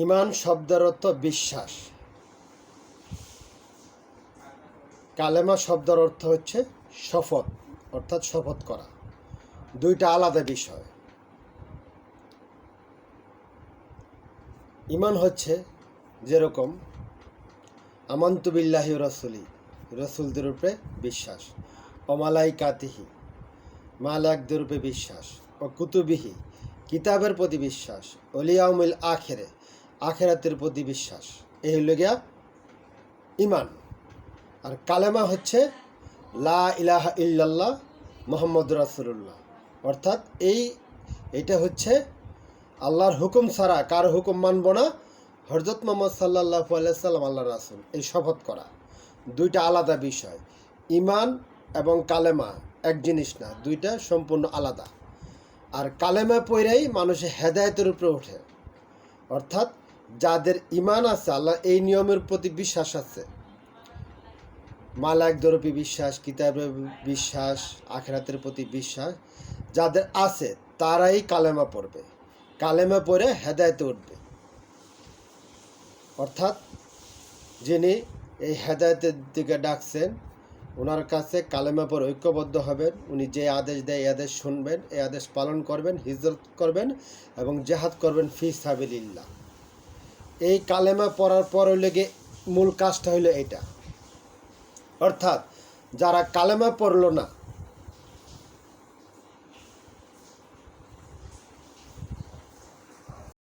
ইমান শব্দের অর্থ বিশ্বাস। কালেমা শব্দের অর্থ হচ্ছে শপথ, অর্থাৎ শপথ করা। দুইটা আলাদা বিষয়। ইমান হচ্ছে যেরকম আমান্তু বিল্লাহি রাসূলি, রসুলদের উপরে বিশ্বাস, অমালাইকাতিহি, মালাকদের উপরে বিশ্বাস, ও কুতুবিহি, কিতাবের প্রতি বিশ্বাস, অলিয়াউমিল আখেরে, আখেরাতের প্রতি বিশ্বাস। এই হইল গিয়া ইমান। আর কালেমা হচ্ছে লা ইলাহা ইল্লাল্লাহ মুহাম্মদ রাসূলুল্লাহ, অর্থাৎ এইটা হচ্ছে আল্লাহর হুকুম ছাড়া কারো হুকুম মানব না, হযরত মুহাম্মদ সাল্লাল্লাহু আলাইহি সাল্লাম আল্লাহর রাসূল, এই শপথ করা। দুইটা আলাদা বিষয়। ইমান এবং কালেমা এক জিনিস না, দুইটা সম্পূর্ণ আলাদা। আর কালেমা পড়েই মানুষের হেদায়েতের উপরে ওঠে, অর্থাৎ যাদের ইমান আছে, আল্লাহ এই নিয়মের প্রতি বিশ্বাস আছে, মালাকদের উপর বিশ্বাস, কিতাবের বিশ্বাস, আখিরাতের প্রতি বিশ্বাস যাদের আছে, তারাই কালেমা পড়বে। কালেমা পড়ে হেদায়েতে উঠবে, অর্থাৎ যিনি এই হেদায়েতের দিকে ডাকছেন, ওনার কাছে কালেমা পড়ে ঐক্যবদ্ধ হবেন। উনি যে আদেশ দেয় এই আদেশ শুনবেন, এই আদেশ পালন করবেন, হিজরত করবেন এবং জিহাদ করবেন ফি সাবিলিল্লাহ। এই কালেমা পড়ার পর লেগে মূল কাজটা হইল এটা। অর্থাৎ যারা কালেমা পড়ল না,